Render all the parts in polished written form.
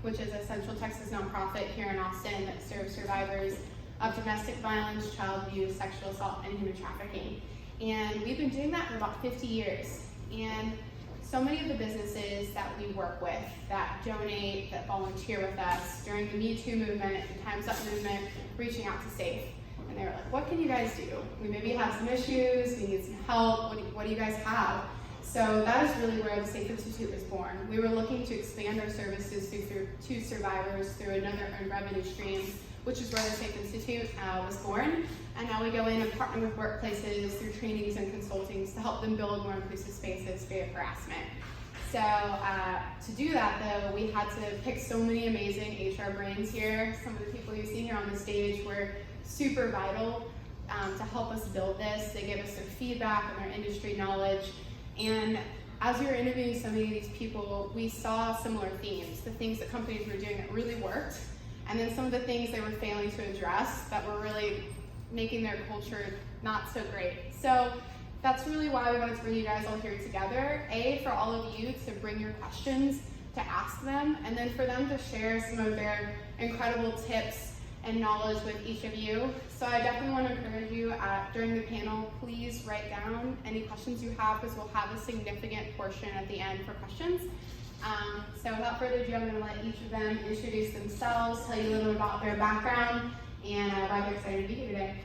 which is a Central Texas nonprofit here in Austin that serves survivors of domestic violence, child abuse, sexual assault, and human trafficking. And we've been doing that for about 50 years. And so many of the businesses that we work with, that donate, that volunteer with us during the Me Too movement, the Time's Up movement, reaching out to SAFE. And they were like, what can you guys do? We maybe have some issues, we need some help, what do you guys have? So that is really where the SAFE Institute was born. We were looking to expand our services to survivors through another earned revenue stream, which is where the SAFE Institute was born. And now we go in and partner with workplaces through trainings and consultings to help them build more inclusive spaces free of harassment. So to do that though, we had to pick so many amazing HR brains here. Some of the people you see here on the stage were super vital to help us build this. They gave us their feedback and their industry knowledge. And as we were interviewing so many of these people, we saw similar themes, the things that companies were doing that really worked, and then some of the things they were failing to address that were really making their culture not so great. So that's really why we wanted to bring you guys all here together. A, for all of you to bring your questions, to ask them, and then for them to share some of their incredible tips and knowledge with each of you. So I definitely want to encourage you during the panel, please write down any questions you have, because we'll have a significant portion at the end for questions. So without further ado, I'm going to let each of them introduce themselves, tell you a little bit about their background, and why they're excited to be here today.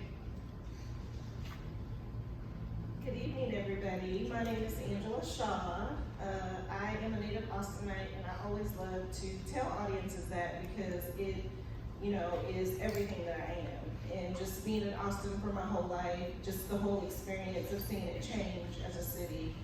Good evening, everybody. My name is Angela Shaw. I am a native Austinite, and I always love to tell audiences that because it, is everything that I am. And just being in Austin for my whole life, just the whole experience of seeing it change as a city.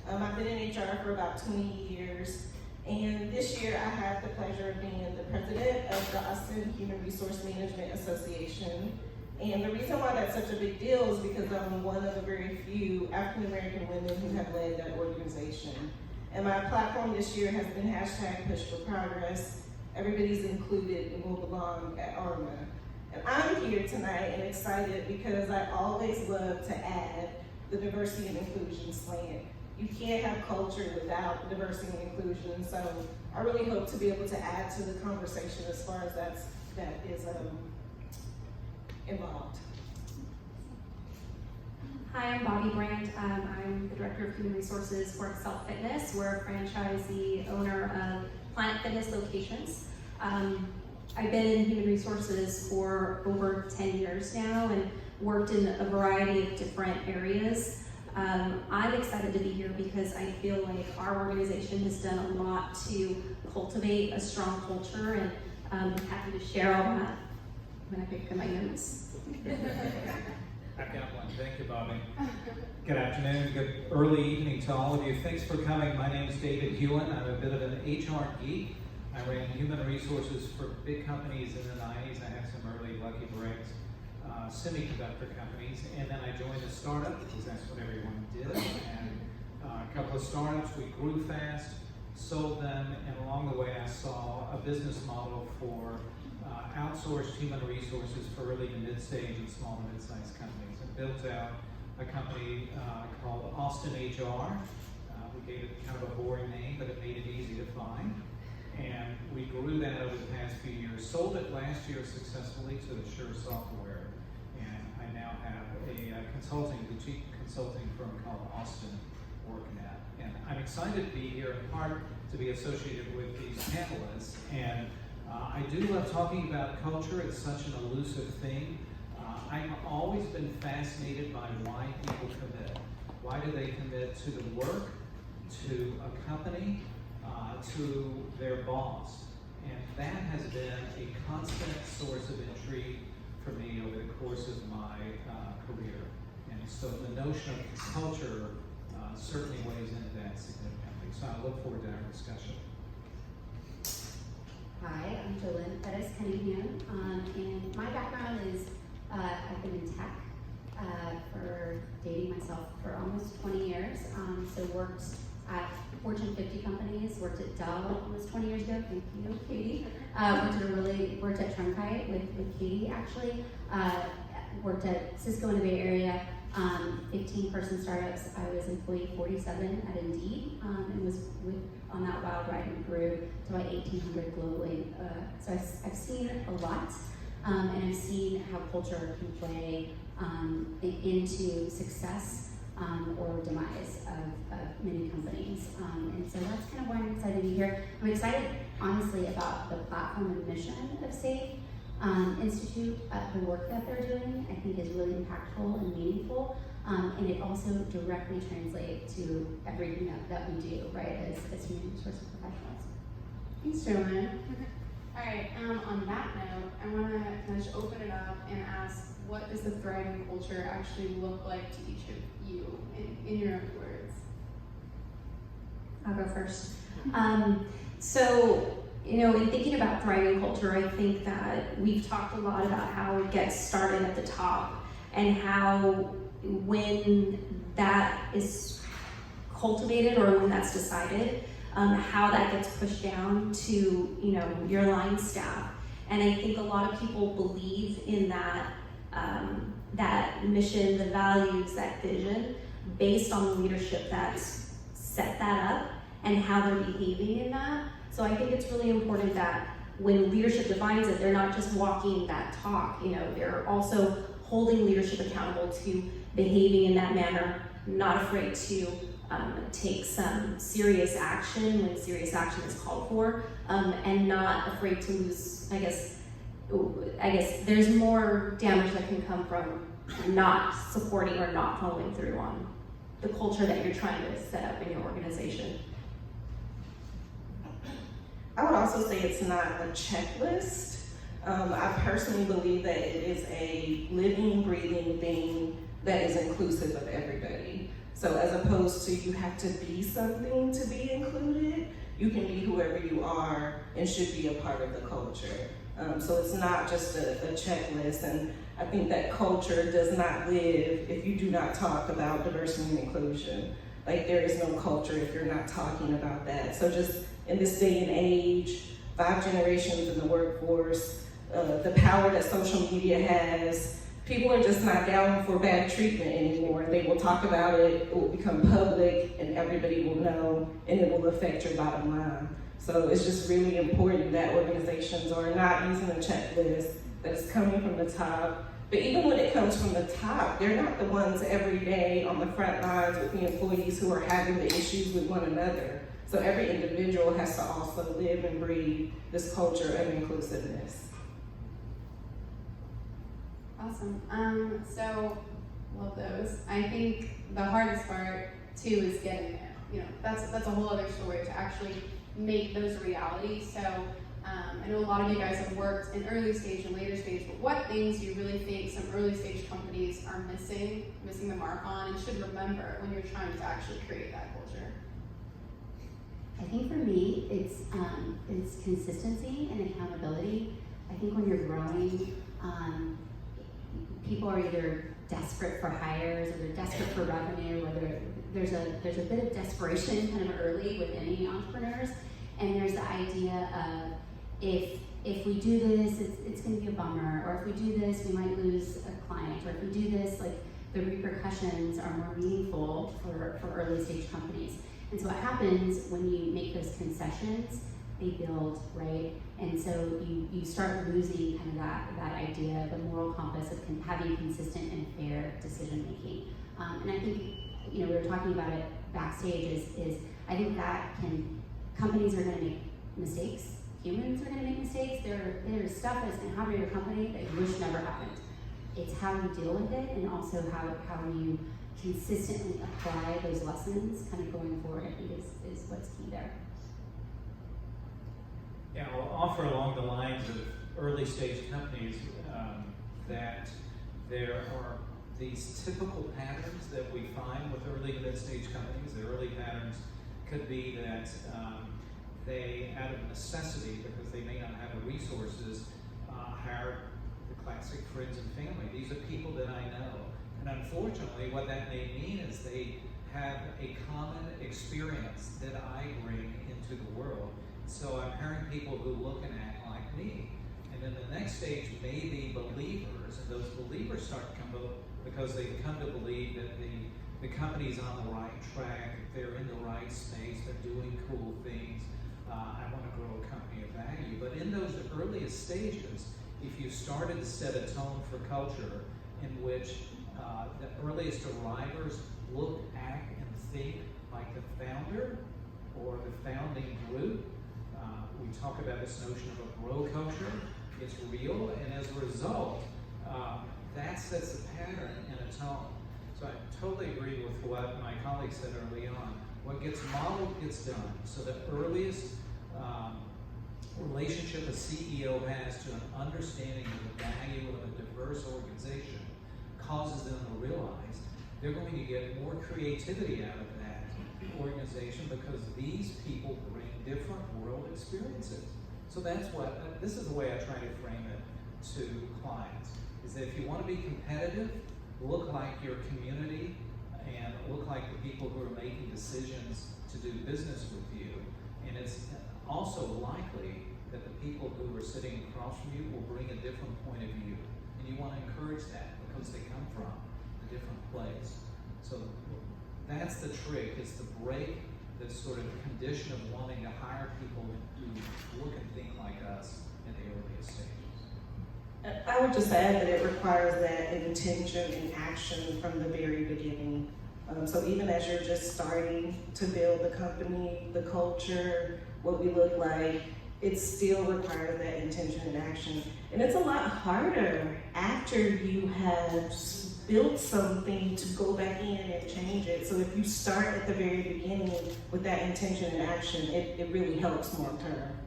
I've been in HR for about 20 years, and this year I have the pleasure of being the president of the Austin Human Resource Management Association. And the reason why that's such a big deal is because I'm one of the very few African American women who have led that organization. And my platform this year has been #PushForProgress. Everybody's included and will belong at ARMA. And I'm here tonight and excited because I always love to add the diversity and inclusion slant. You can't have culture without diversity and inclusion. So I really hope to be able to add to the conversation as far as that is involved. Hi, I'm Bobby Brandt. I'm the Director of Human Resources for Excel Fitness. We're a franchisee owner of Planet Fitness locations. I've been in human resources for over 10 years now and worked in a variety of different areas. I'm excited to be here because I feel like our organization has done a lot to cultivate a strong culture, and I'm happy to share all that when I pick up my notes. I've got one. Thank you, Bobby. Good afternoon, good early evening to all of you. Thanks for coming. My name is David Hewin. I'm a bit of an HR geek. I ran human resources for big companies in the 90s. I had some early lucky breaks, semiconductor companies, and then I joined a startup because that's what everyone did. And a couple of startups, we grew fast, sold them, and along the way I saw a business model for outsourced human resources for early to mid-stage and small and mid-sized companies, and built out a company called Austin HR. We gave it kind of a boring name, but it made it easy to find. And we grew that over the past few years. Sold it last year successfully to the Sure Software, and I now have a boutique consulting firm called Austin WorkNet. And I'm excited to be here, in part to be associated with these panelists. And I do love talking about culture. It's such an elusive thing. I've always been fascinated by why people commit. Why do they commit to the work, to a company, to their boss? And that has been a constant source of intrigue for me over the course of my career. And so the notion of culture certainly weighs into that significantly. So I look forward to our discussion. Hi, I'm Jolynn Pettis-Cunningham, and my background is I've been in tech for dating myself for almost 20 years. So worked at Fortune 50 companies, worked at Dell almost 20 years ago. Thank you, Katie. Worked at Trunkite with Katie actually. Worked at Cisco in the Bay Area, 15-person startups. I was employee 47 at Indeed, and was on that wild ride and grew to about 1,800 globally. So I've seen a lot, and I've seen how culture can play into success or demise of many companies. And so that's kind of why I'm excited to be here. I'm excited, honestly, about the platform and mission of SAFE Institute. The work that they're doing, I think, is really impactful and meaningful. And it also directly translates to everything that we do, right, as human resources professionals. Thanks, Joanne. All right, on that note, I want to kind of just open it up and ask, what does the thriving culture actually look like to each of you in your own words? I'll go first. So, in thinking about thriving culture, I think that we've talked a lot about how it gets started at the top and how when that is cultivated or when that's decided, how that gets pushed down to, your line staff. And I think a lot of people believe in that mission, the values, that vision, based on the leadership that's set that up and how they're behaving in that. So I think it's really important that when leadership defines it, they're not just walking that talk, they're also holding leadership accountable to behaving in that manner, not afraid to take some serious action when serious action is called for, and not afraid to lose, I guess there's more damage that can come from not supporting or not following through on the culture that you're trying to set up in your organization. I would also say it's not a checklist. I personally believe that it is a living, breathing thing that is inclusive of everybody. So as opposed to you have to be something to be included, you can be whoever you are and should be a part of the culture. So it's not just a checklist, and I think that culture does not live if you do not talk about diversity and inclusion. Like, there is no culture if you're not talking about that. So just in this day and age, 5 generations in the workforce, the power that social media has, people are just not down for bad treatment anymore. They will talk about it, it will become public, and everybody will know, and it will affect your bottom line. So it's just really important that organizations are not using a checklist that's coming from the top. But even when it comes from the top, they're not the ones every day on the front lines with the employees who are having the issues with one another. So every individual has to also live and breathe this culture of inclusiveness. Awesome. So love those. I think the hardest part too is getting there. That's a whole other story to actually make those realities. So I know a lot of you guys have worked in early stage and later stage, but what things do you really think some early stage companies are missing the mark on, and should remember when you're trying to actually create that culture? I think for me, it's consistency and accountability. I think when you're growing, people are either desperate for hires or they're desperate for revenue, or there's a bit of desperation kind of early with any entrepreneurs, and there's the idea of if we do this, it's going to be a bummer, or if we do this, we might lose a client, or if we do this, like, the repercussions are more meaningful for early stage companies. And so what happens when you make those concessions, they build, right? And so you start losing kind of that idea, the moral compass of having consistent and fair decision making. And I think, we were talking about it backstage, is I think that companies are going to make mistakes. Humans are going to make mistakes. There's stuff that's going to happen in your company that you wish never happened. It's how you deal with it, and also how you consistently apply those lessons kind of going forward, I think is what's key there. Yeah, I'll offer along the lines of early stage companies that there are these typical patterns that we find with early to mid stage companies. The early patterns could be that they, out of necessity, because they may not have the resources, hire the classic friends and family. These are people that I know. And unfortunately, what that may mean is they have a common experience that I bring into the world. So I'm hiring people who look and act like me. And then the next stage may be believers, and those believers start to come because they come to believe that the company's on the right track, they're in the right space, they're doing cool things. I want to grow a company of value. But in those earliest stages, if you started to set a tone for culture in which the earliest arrivers look, act, and think like the founder or the founding group, we talk about this notion of a grow culture. It's real, and as a result, that sets a pattern and a tone. So I totally agree with what my colleague said early on. What gets modeled gets done. So the earliest relationship a CEO has to an understanding of the value of a diverse organization causes them to realize they're going to get more creativity out of that organization because these people bring different world experiences. So that's what, this is the way I try to frame it to clients, is that if you want to be competitive, look like your community and look like the people who are making decisions to do business with you. And it's also likely that the people who are sitting across from you will bring a different point of view. And you want to encourage that because they come from a different place. So that's the trick, is to break this sort of condition of wanting to hire people who look and think like us at the earliest stages. I would just add that it requires that intention and action from the very beginning. So even as you're just starting to build the company, the culture, what we look like, it still requires that intention and action. And it's a lot harder after you have built something to go back in and change it. So if you start at the very beginning with that intention and action, it really helps long term.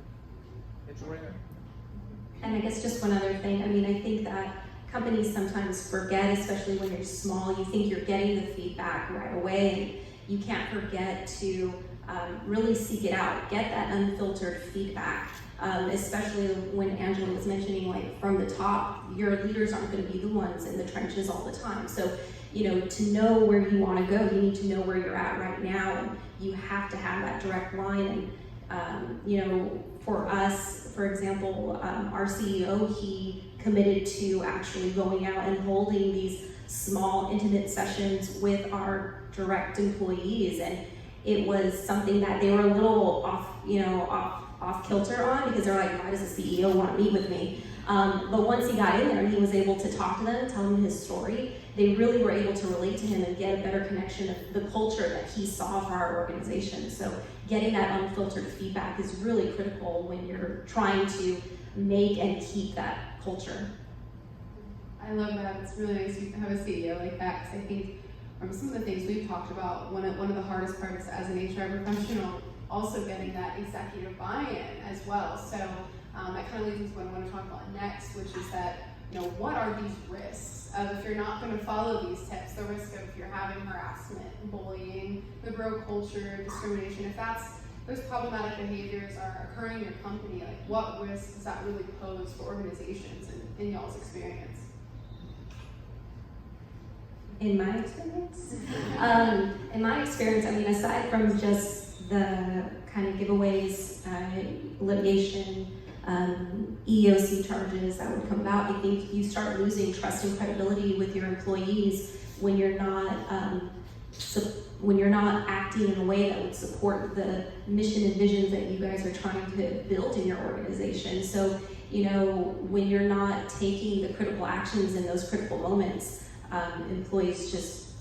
It's rare. And I guess just one other thing, I mean, I think that companies sometimes forget, especially when you're small, you think you're getting the feedback right away, and you can't forget to really seek it out, get that unfiltered feedback, especially when Angela was mentioning, like, from the top, your leaders aren't going to be the ones in the trenches all the time. So, you know, to know where you want to go, you need to know where you're at right now, and you have to have that direct line. And, you know, for us, for example, our CEO, he committed to actually going out and holding these small, intimate sessions with our direct employees, and it was something that they were a little off kilter on, because they're like, why does the CEO want to meet with me? But once he got in there and he was able to talk to them, tell them his story, they really were able to relate to him and get a better connection of the culture that he saw for our organization. So getting that unfiltered feedback is really critical when you're trying to make and keep that culture. I love that. It's really nice to have a CEO like that, because I think from some of the things we've talked about, one of the hardest parts as an HR professional, also getting that executive buy-in as well. So that kind of leads into what I want to talk about next, which is that, you know, what are these risks of if you're not going to follow these tips? The risk of if you're having harassment, bullying, the bro culture, discrimination, if those problematic behaviors are occurring in your company, like, what risk does that really pose for organizations in y'all's experience? In my experience? In my experience, I mean, aside from just the kind of giveaways, litigation, EEOC charges that would come about, I think you start losing trust and credibility with your employees when you're not acting in a way that would support the mission and visions that you guys are trying to build in your organization. So, you know, when you're not taking the critical actions in those critical moments, employees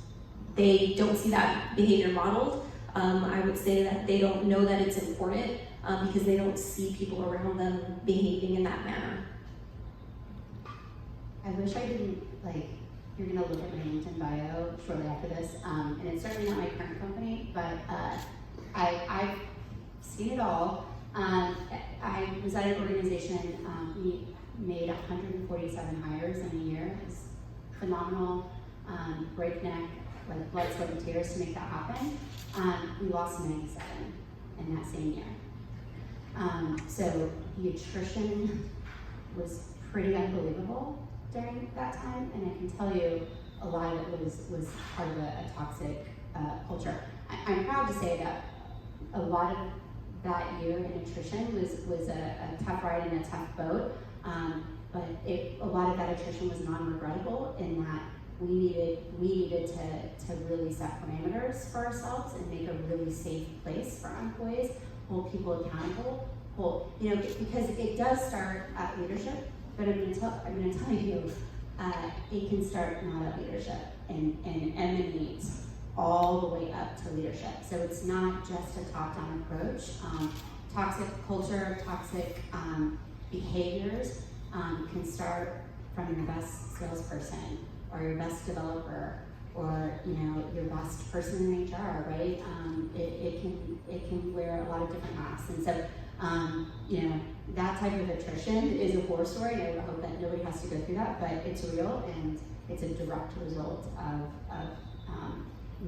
they don't see that behavior modeled. I would say that they don't know that it's important because they don't see people around them behaving in that manner. I wish I didn't, like, you're gonna look at my LinkedIn bio shortly after this, and it's certainly not my current company, but I've seen it all. I was at an organization, we made 147 hires in a year. It was phenomenal, breakneck, like blood, sweat, and tears to make that happen. We lost 97 in that same year. So the attrition was pretty unbelievable during that time, and I can tell you a lot of it was part of a toxic culture. I'm proud to say that a lot of that year in attrition was a tough ride and a tough boat, but a lot of that attrition was non-regrettable in that we needed to really set parameters for ourselves and make a really safe place for our employees, hold people accountable, because it does start at leadership, but I'm gonna tell you, it can start not at leadership and emanate all the way up to leadership. So it's not just a top-down approach. Toxic culture, toxic behaviors can start from your best salesperson or your best developer or your best person in HR, right? It can wear a lot of different hats, and so that type of attrition is a horror story. And I would hope that nobody has to go through that, but it's real and it's a direct result of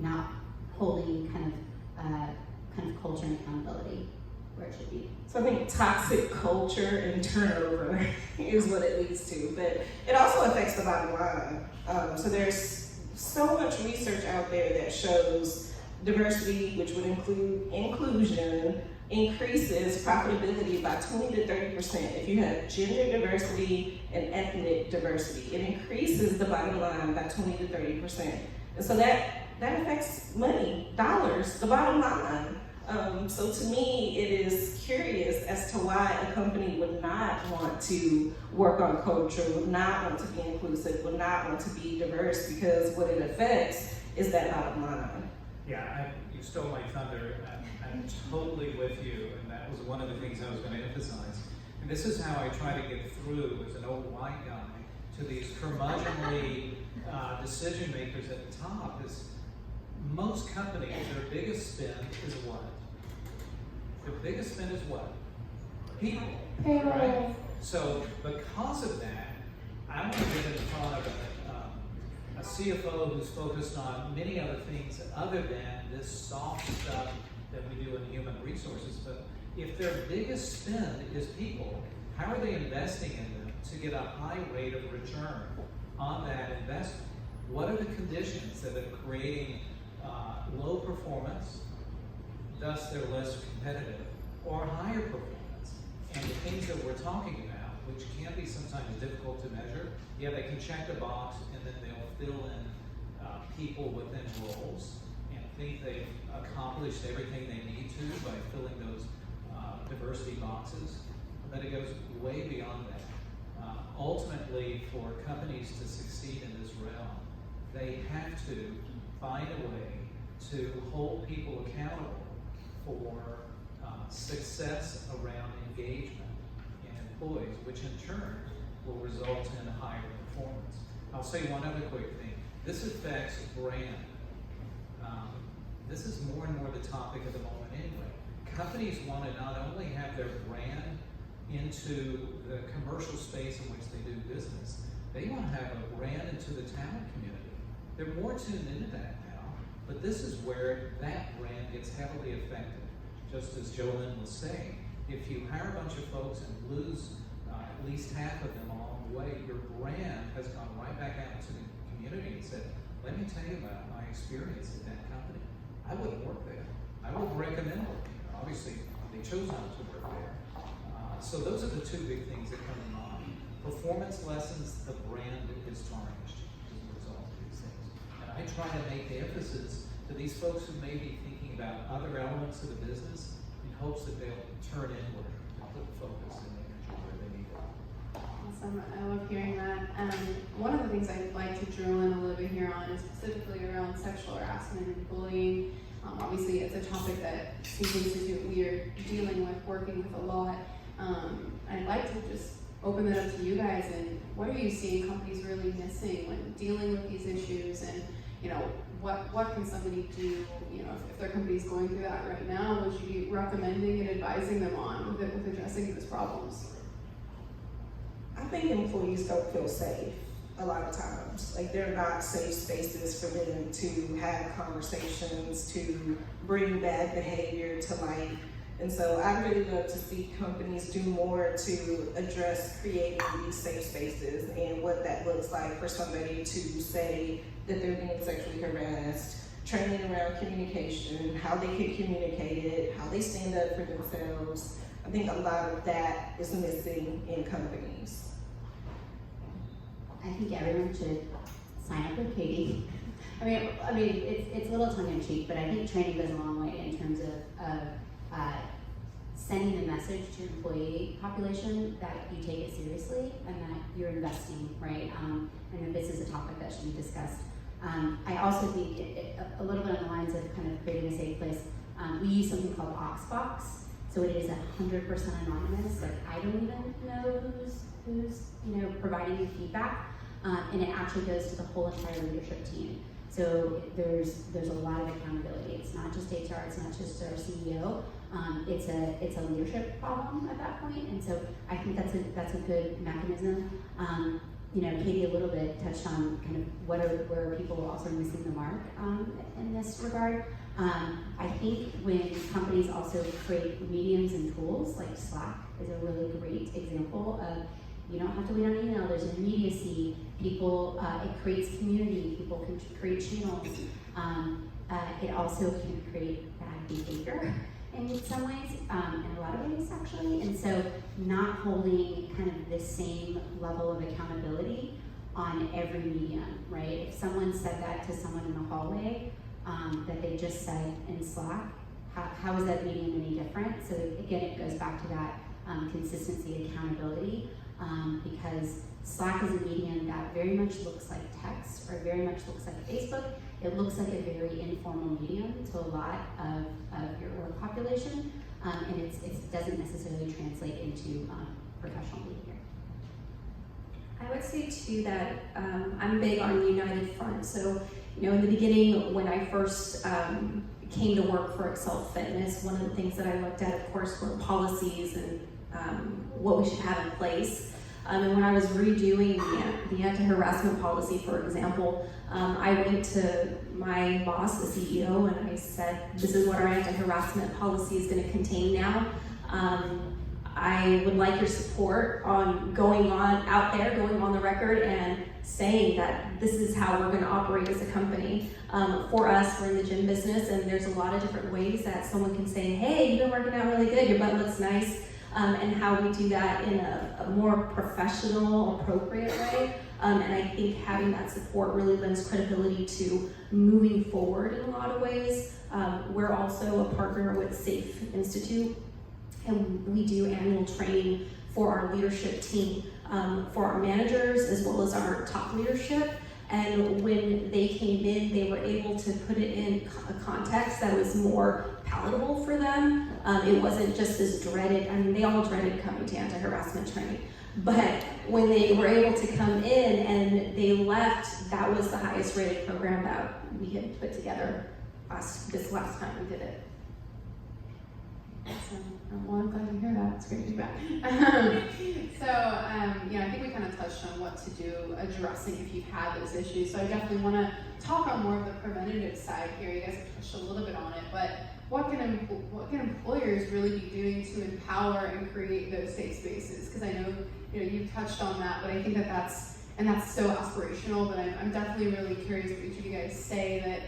not holding kind of culture and accountability where it should be. So I think toxic culture and turnover is what it leads to, but it also affects the bottom line. So there's so much research out there that shows diversity, which would include inclusion, increases profitability by 20 to 30%. If you have gender diversity and ethnic diversity, it increases the bottom line by 20 to 30%. And so that affects money, dollars, the bottom line. So to me, it is curious as to why a company would not want to work on culture, would not want to be inclusive, would not want to be diverse, because what it affects is that bottom line. Yeah, you stole my thunder. I'm totally with you, and that was one of the things I was going to emphasize. And this is how I try to get through as an old white guy to these curmudgeonly decision makers at the top. Is most companies, their biggest spend is what? Their biggest spend is what? People, right? So because of that, I want to get in front of a CFO who's focused on many other things other than this soft stuff that we do in human resources. But if their biggest spend is people, how are they investing in them to get a high rate of return on that investment? What are the conditions that are creating low performance, thus they're less competitive, or higher performance? And the things that we're talking about, which can be sometimes difficult to measure, yeah, they can check the box and then they'll fill in people within roles and think they've accomplished everything they need to by filling those diversity boxes, but it goes way beyond that. Ultimately, for companies to succeed in this realm, they have to find a way to hold people accountable for success around engagement in employees, which in turn will result in higher performance. I'll say one other quick thing. This affects brand. This is more and more the topic of the moment anyway. Companies want to not only have their brand into the commercial space in which they do business, they want to have a brand into the talent community. They're more tuned into that now, but this is where that brand gets heavily affected. Just as Jolynn was saying, if you hire a bunch of folks and lose at least half of them along the way, your brand has gone right back out to the community and said, let me tell you about my experience at that company. I wouldn't work there. I wouldn't recommend it. Obviously, they chose not to work there. So those are the two big things that come to mind. Performance lessens, the brand is tarnished as a result of these things. And I try to make the emphasis to these folks who may be thinking about other elements of the business in hopes that they'll turn inward and put focus and energy where they need it. Awesome, I love hearing that. One of the things I'd like to drill in a little bit here on is specifically around sexual harassment and bullying. Obviously, it's a topic that Steve Institute we are dealing with, working with a lot. I'd like to just open it up to you guys, and what are you seeing companies really missing when dealing with these issues, and what can somebody do, if their company's going through that right now, would you be recommending and advising them on with addressing those problems? I think employees don't feel safe a lot of times. Like, they're not safe spaces for them to have conversations, to bring bad behavior to light. And so I really love to see companies do more to address creating these safe spaces and what that looks like for somebody to say that they're being sexually harassed, training around communication, how they can communicate it, how they stand up for themselves. I think a lot of that is missing in companies. I think everyone should sign up with Katie. I mean, it's a little tongue in cheek, but I think training goes a long way in terms of sending the message to your employee population that you take it seriously and that you're investing, right? And that this is a topic that should be discussed. I also think a little bit on the lines of kind of creating a safe place. We use something called Oxbox, so it is 100% anonymous. Like I don't even know who's providing you feedback, and it actually goes to the whole entire leadership team. So there's a lot of accountability. It's not just HR. It's not just our CEO. It's a leadership problem at that point, and so I think that's a good mechanism. Katie a little bit touched on kind of where people also missing the mark in this regard. I think when companies also create mediums and tools, like Slack is a really great example of, you don't have to wait on email, there's immediacy, people, it creates community, people can create channels. It also can create bad behavior in some ways, in a lot of ways actually, and so not holding kind of the same level of accountability on every medium, right? If someone said that to someone in the hallway, that they just said in Slack, how is that medium any different? So again, it goes back to that consistency, accountability, because Slack is a medium that very much looks like text or very much looks like Facebook. It looks like a very informal medium to a lot of your work population, and it doesn't necessarily translate into professional behavior. I would say too that I'm big on united front. So, in the beginning when I first came to work for Excel Fitness, one of the things that I looked at, of course, were policies and what we should have in place. And when I was redoing the anti-harassment policy, for example, I went to my boss, the CEO, and I said, this is what our anti-harassment policy is going to contain now. I would like your support on going on the record and saying that this is how we're going to operate as a company. For us, we're in the gym business, and there's a lot of different ways that someone can say, hey, you've been working out really good, your butt looks nice, and how we do that in a more professional, appropriate way. And I think having that support really lends credibility to moving forward in a lot of ways. We're also a partner with SAFE Institute, and we do annual training for our leadership team, for our managers as well as our top leadership. And when they came in, they were able to put it in a context that was more palatable for them. It wasn't just this dreaded, they all dreaded coming to anti-harassment training. But when they were able to come in and they left, that was the highest rated program that we had put together this last time we did it. Well, I'm glad to hear that. It's great to be back. I think we kind of touched on what to do addressing if you've had those issues. So I definitely want to talk on more of the preventative side here. You guys have touched a little bit on it, but what can employers really be doing to empower and create those safe spaces? Because I know you've touched on that, but I think that's so aspirational. But I'm definitely really curious what each of you guys say that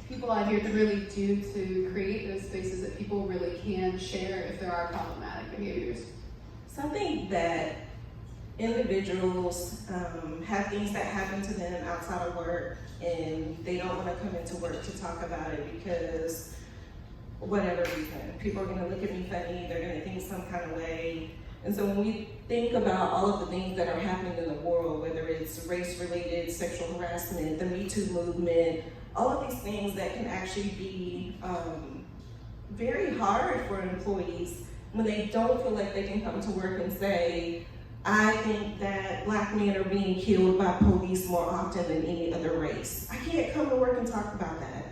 people out here can really do to create those spaces that people really can share if there are problematic behaviors. So I think that individuals have things that happen to them outside of work, and they don't want to come into work to talk about it because whatever reason. People are going to look at me funny, they're going to think some kind of way. And so when we think about all of the things that are happening in the world, whether it's race-related sexual harassment, the Me Too movement, all of these things that can actually be very hard for employees when they don't feel like they can come to work and say, I think that Black men are being killed by police more often than any other race. I can't come to work and talk about that.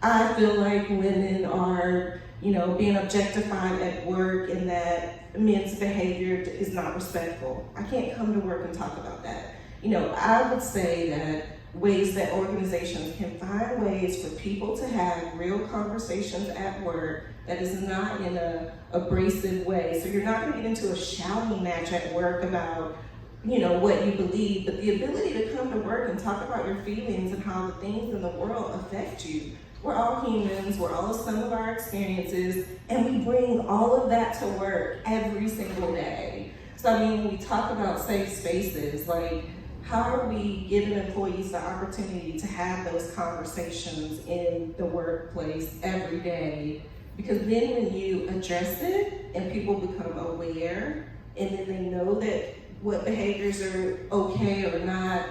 I feel like women are, being objectified at work and that men's behavior is not respectful. I can't come to work and talk about that. I would say that ways that organizations can find ways for people to have real conversations at work that is not in a abrasive way. So you're not going to get into a shouting match at work about, what you believe, but the ability to come to work and talk about your feelings and how the things in the world affect you. We're all humans, we're all the sum of our experiences, and we bring all of that to work every single day. So when we talk about safe spaces, how are we giving employees the opportunity to have those conversations in the workplace every day? Because then when you address it and people become aware, and then they know that what behaviors are okay or not,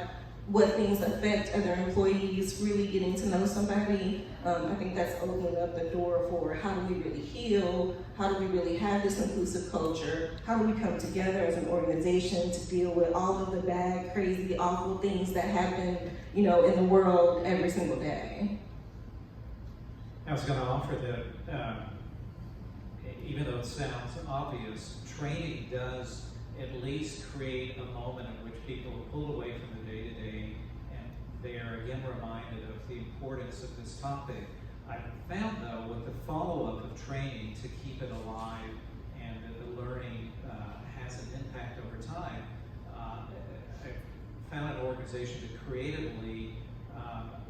what things affect other employees, really getting to know somebody, I think that's opening up the door for how do we really heal, how do we really have this inclusive culture, how do we come together as an organization to deal with all of the bad, crazy, awful things that happen, in the world every single day. I was going to offer that even though it sounds obvious, training does at least create a moment in which people are pulled away from the day-to-day and they are again reminded of the importance of this topic. I've found though with the follow-up of training to keep it alive and that the learning has an impact over time, I found an organization that creatively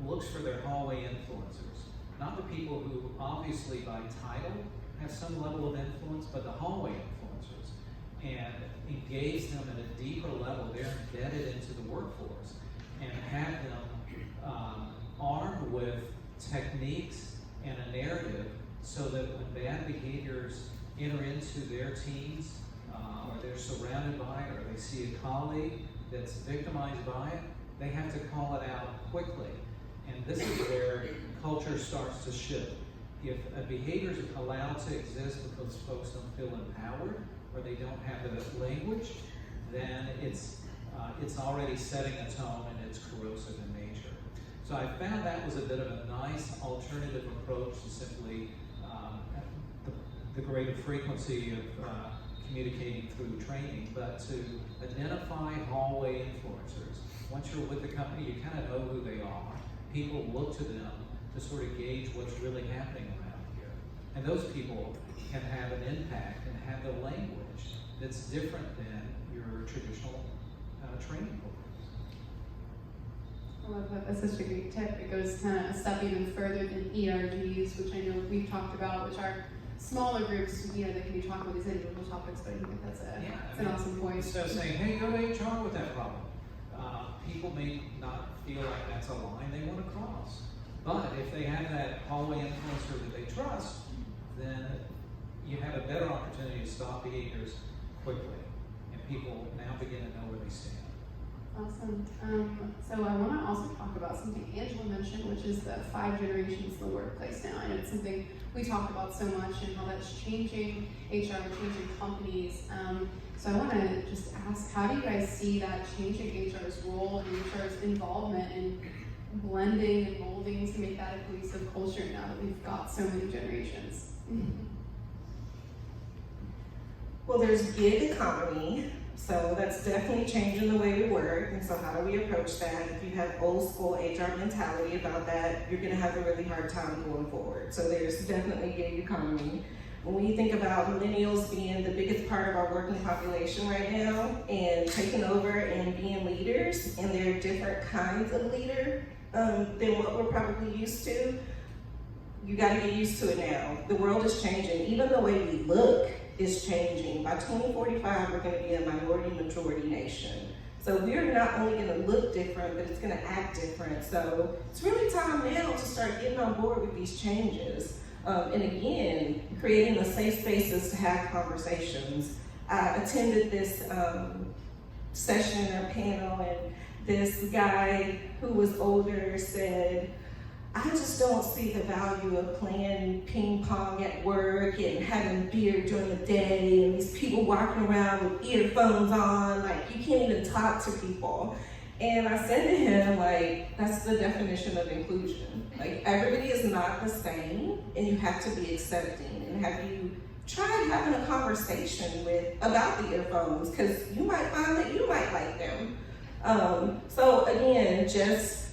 looks for their hallway influencers. Not the people who obviously by title have some level of influence, but the hallway influencers, and engage them at a deeper level. They're embedded into the workforce, and have them armed with techniques and a narrative so that when bad behaviors enter into their teams, or they're surrounded by it, or they see a colleague that's victimized by it, they have to call it out quickly. And this is where culture starts to shift. If a behavior is allowed to exist because folks don't feel empowered or they don't have the language, then it's already setting a tone and it's corrosive in nature. So I found that was a bit of a nice alternative approach to simply the greater frequency of communicating through training, but to identify hallway influencers. Once you're with the company, you kind of know who they are. People look to them to sort of gauge what's really happening around here. And those people can have an impact and have the language that's different than your traditional training programs. I love that. That's such a great tip. It goes kind of a step even further than ERGs, which I know we've talked about, which are smaller groups, they can be talking about these individual topics, but I think that's an awesome point. Instead of saying, hey, go to HR with that problem. People may not feel like that's a line they want to cross. But if they have that hallway influencer that they trust, then you have a better opportunity to stop behaviors quickly. And people now begin to know where they stand. Awesome. So I want to also talk about something Angela mentioned, which is the 5 generations in the workplace now. And it's something we talk about so much and how that's changing HR and changing companies. So I want to just ask, how do you guys see that changing HR's role and HR's involvement in blending and molding to make that a cohesive culture now that we've got so many generations? Well, there's gig economy, so that's definitely changing the way we work. And so how do we approach that? If you have old school HR mentality about that, you're gonna have a really hard time going forward. So there's definitely gig economy. When we think about millennials being the biggest part of our working population right now and taking over and being leaders, and there are different kinds of leader than what we're probably used to, you gotta get used to it now. The world is changing. Even the way we look is changing. By 2045, we're gonna be a minority-majority nation. So we're not only gonna look different, but it's gonna act different. So it's really time now to start getting on board with these changes. And again, creating the safe spaces to have conversations. I attended this session or panel, and this guy who was older said, I just don't see the value of playing ping pong at work and having beer during the day and these people walking around with earphones on, like you can't even talk to people. And I said to him, like, that's the definition of inclusion. Like, everybody is not the same, and you have to be accepting. And have you tried having a conversation about the earphones? Because you might find that you might like them. So again, just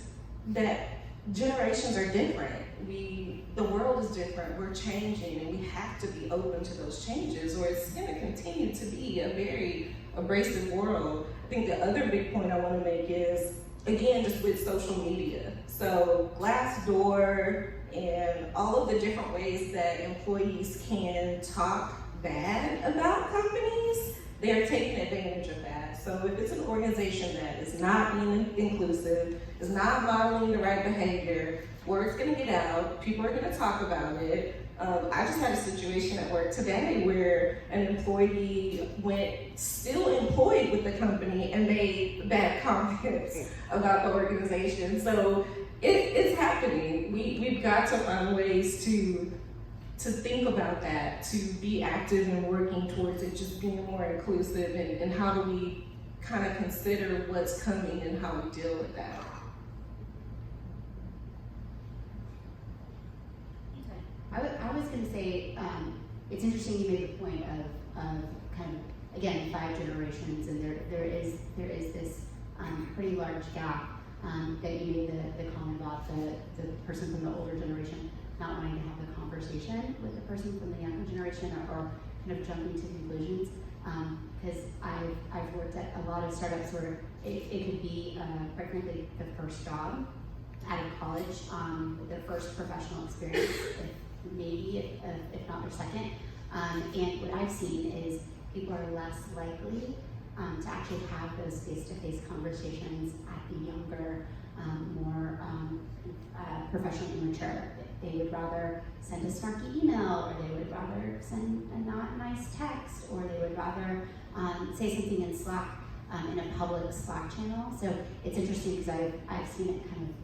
that generations are different. The world is different. We're changing, and we have to be open to those changes, or it's going to continue to be a very abrasive world. I think the other big point I want to make is, again, just with social media. So Glassdoor and all of the different ways that employees can talk bad about companies, they're taking advantage of that. So if it's an organization that is not being inclusive, is not modeling the right behavior, word's gonna get out, people are gonna talk about it. I just had a situation at work today where an employee went still employed with the company and made bad comments about the organization. So it's happening. We've got to find ways to think about that, to be active and working towards it just being more inclusive, and how do we kind of consider what's coming and how we deal with that. I was going to say, it's interesting you made the point of kind of, again, 5 generations, and there is this pretty large gap that you made the comment about the person from the older generation not wanting to have the conversation with the person from the younger generation, or kind of jumping to conclusions. Because I've worked at a lot of startups where it could be, quite frankly, the first job out of college, their first professional experience, if not their second. And what I've seen is people are less likely to actually have those face-to-face conversations at the younger, more professionally mature. They would rather send a snarky email, or they would rather send a not nice text, or they would rather say something in Slack, in a public Slack channel. So it's interesting because I've seen it kind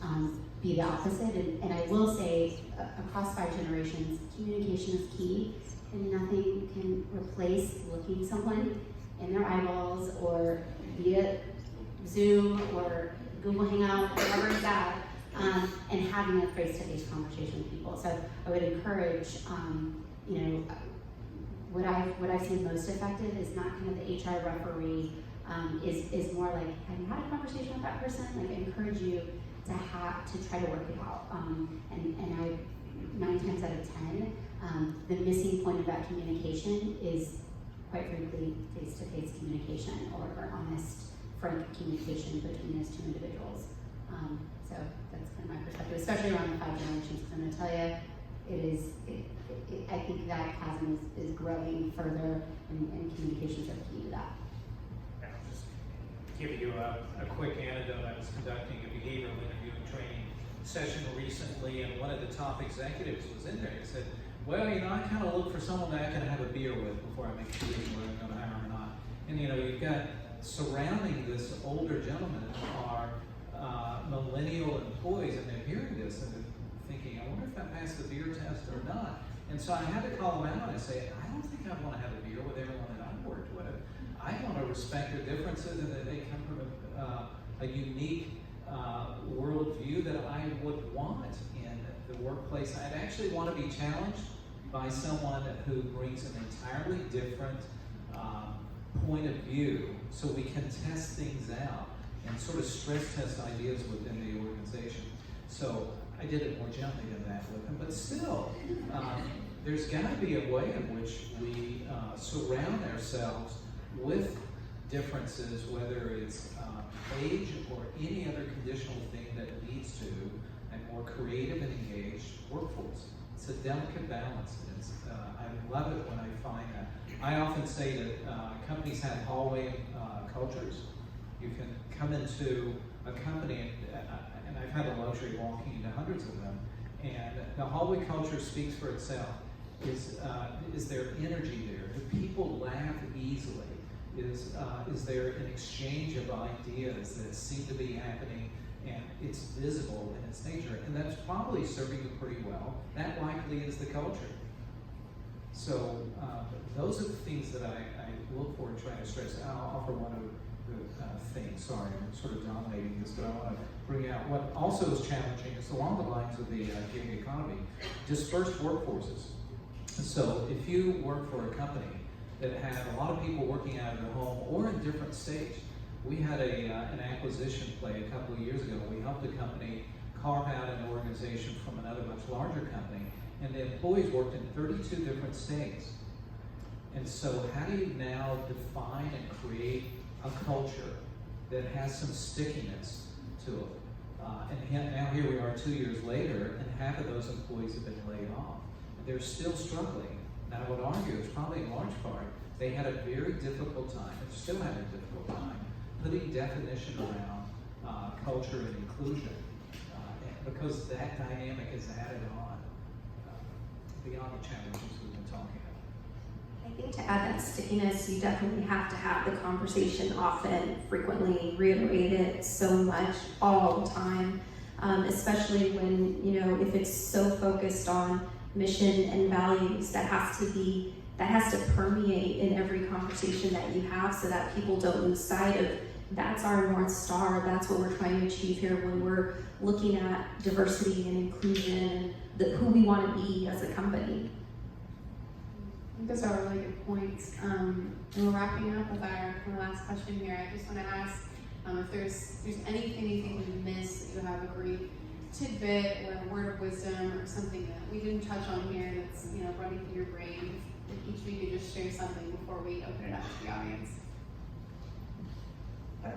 of be the opposite. And I will say, across 5 generations, communication is key, and nothing can replace looking someone in their eyeballs, or via Zoom or Google Hangout, whatever it's at, and having a face-to-face conversation with people. So I would encourage, what I've seen most effective is not kind of the HR referee, is more like, have you had a conversation with that person? Like, I encourage you to try to work it out. And I, 9 times out of 10, the missing point of that communication is, quite frankly, face-to-face communication, or honest, frank communication between those 2 individuals. So that's kind of my perspective, especially around the 5 generations. Because I'm going to tell you, I think that chasm is growing further, and communications are key to that. I'll just give you a quick anecdote. I was conducting a behavioral interview and training session recently, and one of the top executives was in there. He said, well, I kind of look for someone that I can have a beer with before I make a decision whether I'm going to hire or not. And you've got surrounding this older gentleman are millennial employees, and they're hearing this and they're thinking, I wonder if I passed the beer test or not. And so I had to call them out and say, I don't think I want to have a beer with everyone that I've worked with. I want to respect their differences, and that they come from a unique worldview that I would want in the workplace. I'd actually want to be challenged by someone who brings an entirely different point of view, so we can test things out and sort of stress test ideas within the organization. So I did it more gently than that with them, but still, there's got to be a way in which we surround ourselves with differences, whether it's age or any other conditional thing that leads to a more creative and engaged workforce. It's a delicate balance, and I love it when I find that. I often say that companies have hallway cultures. You can come into a company, and I've had the luxury of walking into hundreds of them, and the hallway culture speaks for itself. Is there energy there? Do people laugh easily? Is there an exchange of ideas that seem to be happening, and it's visible in its nature? And that's probably serving you pretty well. That likely is the culture. So those are the things that I look for and try to stress. I'll offer one of the things. Sorry, I'm sort of dominating this, but I want to bring out what also is challenging. It's along the lines of the gig economy, dispersed workforces. So if you work for a company that had a lot of people working out of their home or in different states, we had an acquisition play a couple of years ago. We helped a company carve out an organization from another much larger company, and the employees worked in 32 different states. And so how do you now define and create a culture that has some stickiness to it? And now here we are 2 years later, and half of those employees have been laid off. They're still struggling. And I would argue it's probably in large part they had a very difficult time, and still have a difficult time, putting definition around culture and inclusion, because that dynamic is added on beyond the challenges we've been talking about. I think to add that stickiness, you definitely have to have the conversation often, frequently, reiterate it so much all the time, especially when, if it's so focused on mission and values, that has to permeate in every conversation that you have so that people don't lose sight of that's our North Star, that's what we're trying to achieve here when we're looking at diversity and inclusion and who we want to be as a company. I think those are really good points. And we're wrapping up with our last question here. I just want to ask if there's anything you think we missed, that you have a great tidbit or a word of wisdom or something that we didn't touch on here that's running through your brain. If each of you could just share something before we open it up to the audience.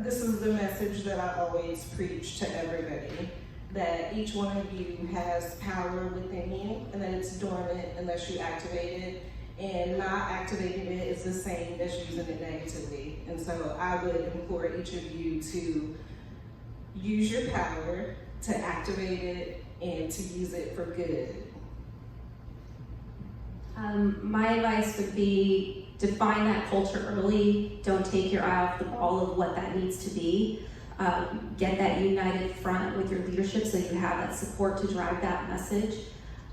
This is the message that I always preach to everybody, that each one of you has power within you and that it's dormant unless you activate it. And not activating it is the same as using it negatively. And so I would implore each of you to use your power, to activate it, and to use it for good. My advice would be define that culture early. Don't take your eye off the ball of what that needs to be. Get that united front with your leadership so you have that support to drive that message.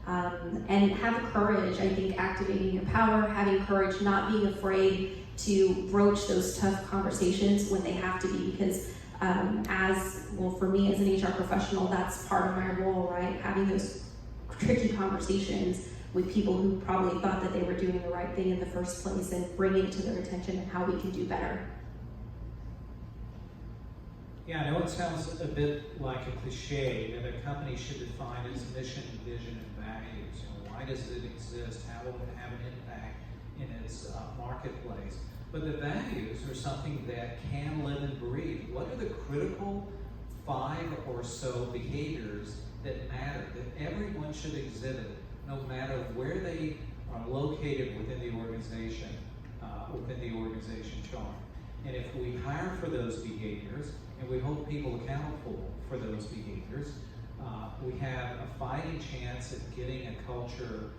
And have courage, I think, activating your power, having courage, not being afraid to broach those tough conversations when they have to be, because for me as an HR professional, that's part of my role, right? Having those tricky conversations with people who probably thought that they were doing the right thing in the first place and bringing it to their attention and how we can do better. Yeah, I know it sounds a bit like a cliche that a company should define its mission, vision, and values. Why does it exist? How will it have an impact in its marketplace? But the values are something that can live and breathe. What are the critical 5 or so behaviors that matter, that everyone should exhibit, no matter where they are located within the organization chart? And if we hire for those behaviors, and we hold people accountable for those behaviors, we have a fighting chance at getting a culture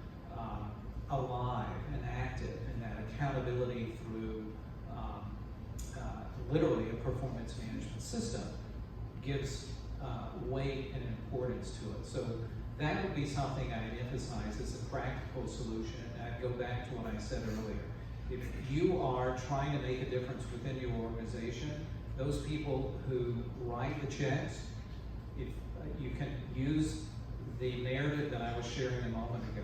alive and active, and that accountability through literally a performance management system gives weight and importance to it. So that would be something I'd emphasize as a practical solution. And I'd go back to what I said earlier. If you are trying to make a difference within your organization, those people who write the checks, if you can use the narrative that I was sharing a moment ago.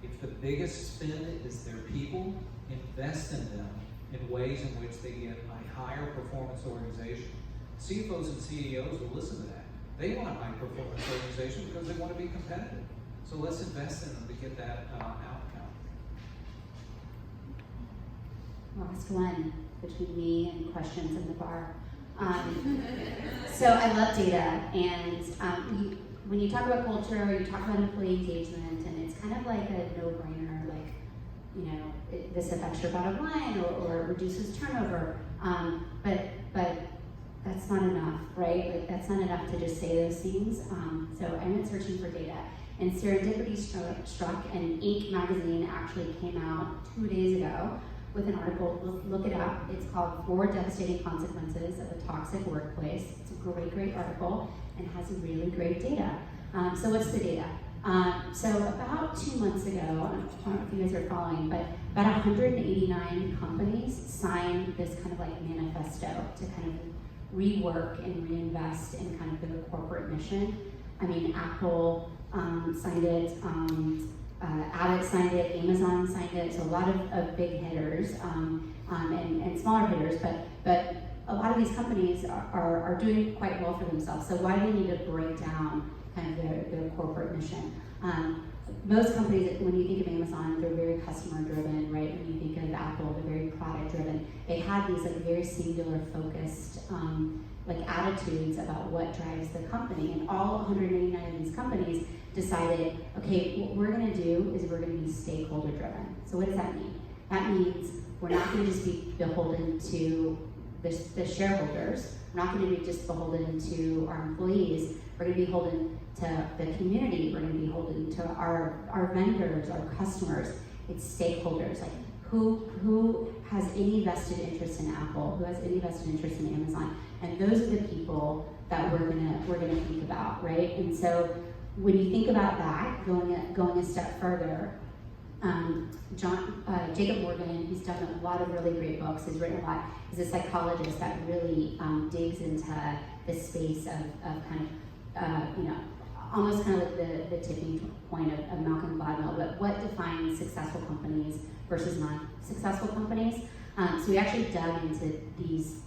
If the biggest spend is their people, invest in them in ways in which they get a higher performance organization. CFOs and CEOs will listen to that. They want a high performance organization because they want to be competitive. So let's invest in them to get that outcome. Last one between me and questions in the bar. So I love data, and when you talk about culture, you talk about employee engagement, and it's kind of like a no-brainer, like, this affects your bottom line or reduces turnover, but that's not enough, right? Like, that's not enough to just say those things. So I went searching for data, and serendipity struck, and Inc. magazine actually came out 2 days ago with an article. Look it up. It's called 4 Devastating Consequences of a Toxic Workplace. It's a great article and has really great data. So what's the data? So about 2 months ago, I don't know if you guys are following, but about 189 companies signed this kind of like manifesto to kind of rework and reinvest in kind of their corporate mission. I mean, Apple signed it, Abbott signed it, Amazon signed it, so a lot of big hitters and smaller hitters, but a lot of these companies are doing quite well for themselves. So why do they need to break down kind of their corporate mission? Most companies, when you think of Amazon, they're very customer driven, right? When you think of Apple, they're very product driven. They have these like very singular focused like attitudes about what drives the company, and all 189 of these companies decided, okay, what we're going to do is we're going to be stakeholder driven. So what does that mean? That means we're not going to just be beholden to the shareholders. We're not going to be just beholden to our employees. We're going to be beholden to the community. We're going to be beholden to our vendors, our customers. It's stakeholders. Like who has any vested interest in Apple? Who has any vested interest in Amazon? And those are the people that we're gonna think about, right? And so when you think about that, going a step further, Jacob Morgan, he's done a lot of really great books. He's written a lot. He's a psychologist that really digs into the space of kind of, almost kind of like the tipping point of Malcolm Gladwell, but what defines successful companies versus non-successful companies. So we actually dug into these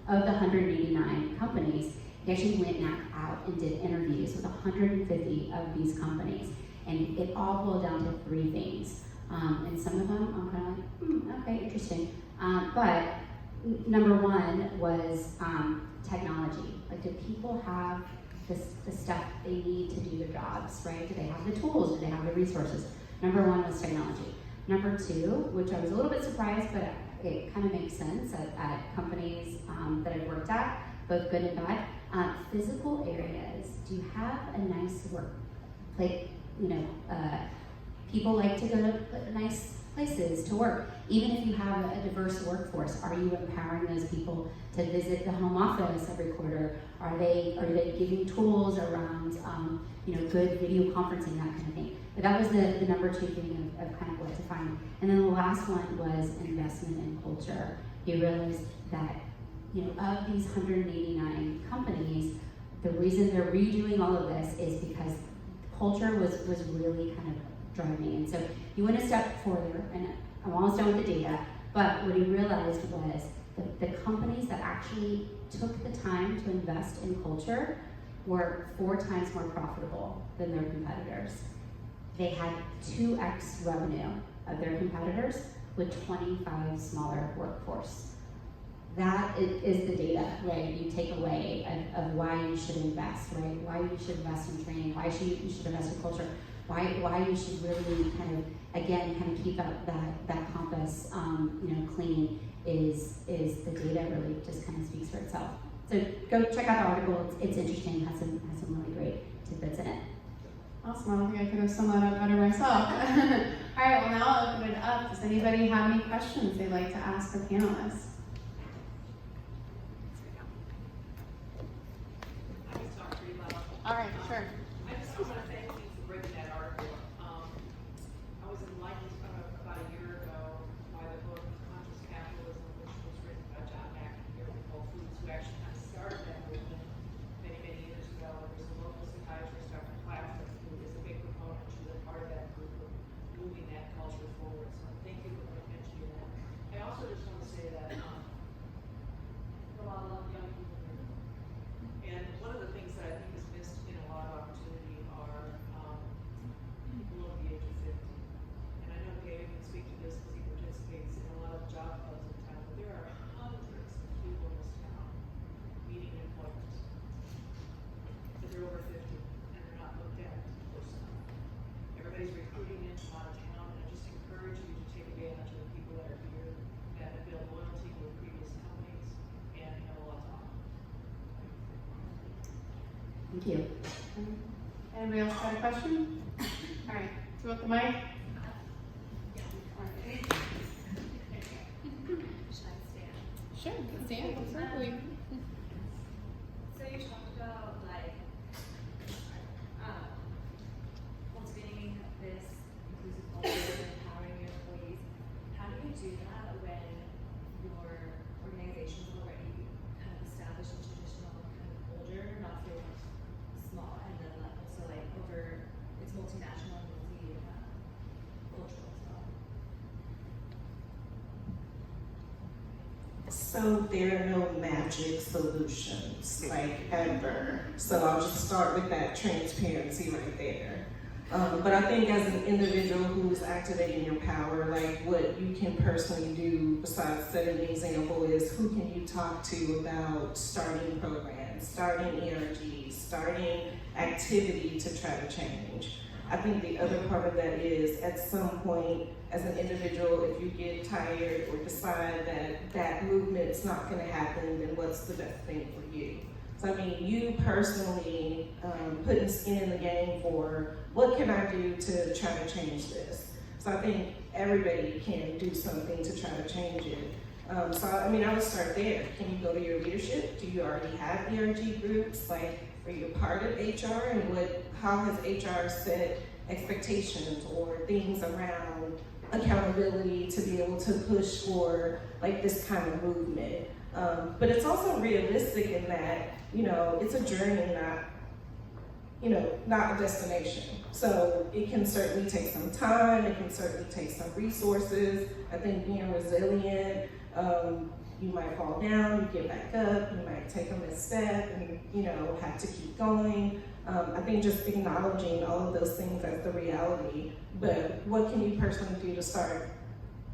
of the 189 companies. He actually went out and did interviews with 150 of these companies, and it all boiled down to three things. And some of them I'm kind of like, okay, interesting. But number one was technology. Like, do people have the stuff they need to do their jobs, right? Do they have the tools? Do they have the resources? Number one was technology. Number two, which I was a little bit surprised, but it kind of makes sense at companies that I've worked at, both good and bad. Physical areas. Do you have a nice work place? People like to go to nice places to work. Even if you have a diverse workforce, are you empowering those people to visit the home office every quarter? Are they giving tools around good video conferencing, that kind of thing? But that was the number two thing of kind of what to find. And then the last one was investment in culture. You realized that of these 189 companies, the reason they're redoing all of this is because culture was really kind of driving. And so he went a step further, and I'm almost done with the data, but what he realized was the companies that actually took the time to invest in culture were 4 times more profitable than their competitors. They had 2x revenue of their competitors with 25 smaller workforce. That is the data, right? You take away of why you should invest, right? Why you should invest in training, why you should invest in culture, why you should really kind of keep up that compass, clean is the data really just kind of speaks for itself. So go check out the article. It's interesting. Has some really great tidbits in it. Awesome. I don't think I could have summed that up better myself. All right. Well, now I'll open it up. Does anybody have any questions they'd like to ask the panelists? All right, sure. I just want to thank you for bringing that article. I was enlightened about a year ago by the book Conscious Capitalism, which was written by John McAfee with Whole Foods, who actually kind of started that movement many, many years ago. There's a local psychiatrist, Dr. Clapton, who is a big proponent. She's a part of that group of moving that culture forward. So thank you for mentioning that. I also just want to say that a lot of young people here. And one of the things that I think is missed in a lot of opportunity are people of the age of 50. And I know Gabe can speak to this because he participates in a lot of job clubs in town, but there are hundreds of people in this town needing employment. But they're over 50 and they're not looked at close enough. Everybody's recruiting in from out of town, and I just encourage you to take advantage of the people that are here that have built loyalty with previous companies and have a lot to offer. Thank you. Anybody else got a question? All right. Do you want the mic? All right. Should I stand? Sure. Stand. Absolutely. So you talked about cultivating this inclusive culture and empowering your employees. How do you do that when your organization is already kind of established in traditional kind of older, not so small, and then also it's multinational and multi-cultural as well? So there are no magic solutions, like ever. So I'll just start with that transparency right there. But I think as an individual who's activating your power, like what you can personally do besides setting the example is who can you talk to about starting programs, starting ERGs, starting activity to try to change. I think the other part of that is at some point as an individual, if you get tired or decide that that movement's not gonna happen, then what's the best thing for you? So I mean, you personally putting skin in the game for what can I do to try to change this? So I think everybody can do something to try to change it. So I mean, I would start there. Can you go to your leadership? Do you already have ERG groups? Like, are you a part of HR? And how has HR set expectations or things around accountability to be able to push for like this kind of movement? But it's also realistic in that, you know, it's a journey, not a destination. So it can certainly take some time, it can certainly take some resources. I think being resilient, you might fall down, you get back up, you might take a misstep and, you know, have to keep going. I think just acknowledging all of those things as the reality, but what can you personally do to start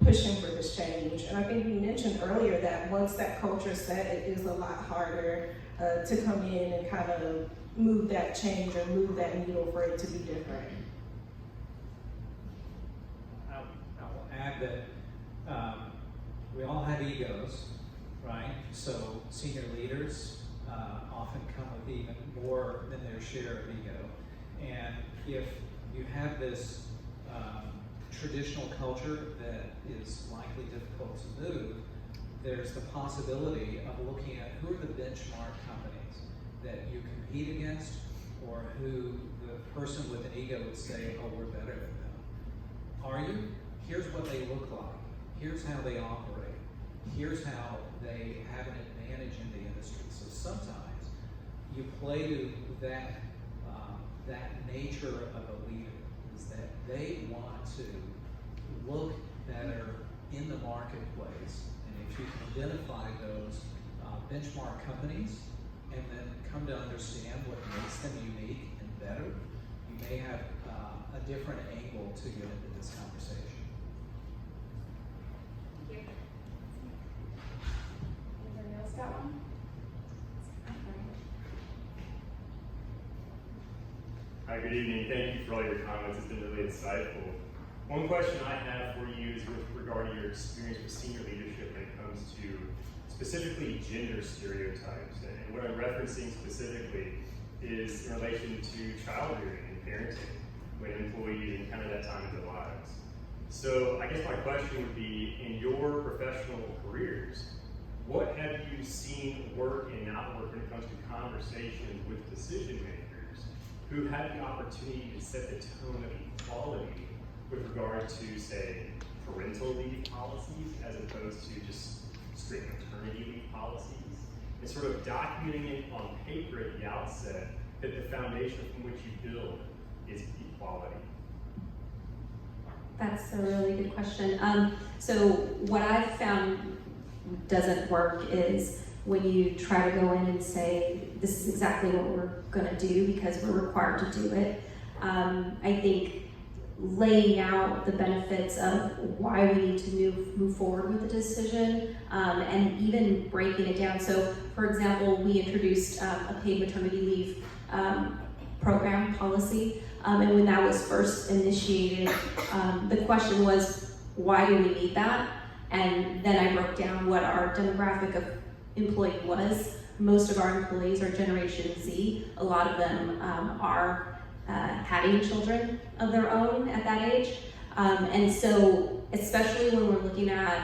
pushing for this change? And I think we mentioned earlier that once that culture is set, it is a lot harder to come in and kind of move that change or move that needle for it to be different. I will add that we all have egos, right? So senior leaders often come with even more than their share of ego. And if you have this traditional culture that is likely difficult to move, there's the possibility of looking at who are the benchmark companies that you compete against, or who the person with an ego would say, oh, we're better than them. Are you? Here's what they look like. Here's how they operate. Here's how they have an advantage in the industry. So sometimes you play to that nature of a leader, is that they want to look better in the marketplace. And if you can identify those benchmark companies and then come to understand what makes them unique and better, you may have a different angle to get into this conversation. Anybody else got one? Hi, good evening. Thank you for all your comments. It's been really insightful. One question I have for you is with regard to your experience with senior leadership when it comes to specifically gender stereotypes. And what I'm referencing specifically is in relation to child rearing and parenting when employees encounter that time in their lives. So I guess my question would be, in your professional careers, what have you seen work and not work when it comes to conversations with decision makers who had the opportunity to set the tone of equality with regard to, say, parental leave policies as opposed to just straight maternity leave policies, and sort of documenting it on paper at the outset that the foundation from which you build is equality? That's a really good question. So what I've found doesn't work is when you try to go in and say, this is exactly what we're gonna do because we're required to do it. I think laying out the benefits of why we need to move forward with the decision, and even breaking it down. So for example, we introduced a paid maternity leave program policy, and when that was first initiated, the question was, why do we need that? And then I broke down what our demographic of employee was. Most of our employees are Generation Z. A lot of them are having children of their own at that age. And so, especially when we're looking at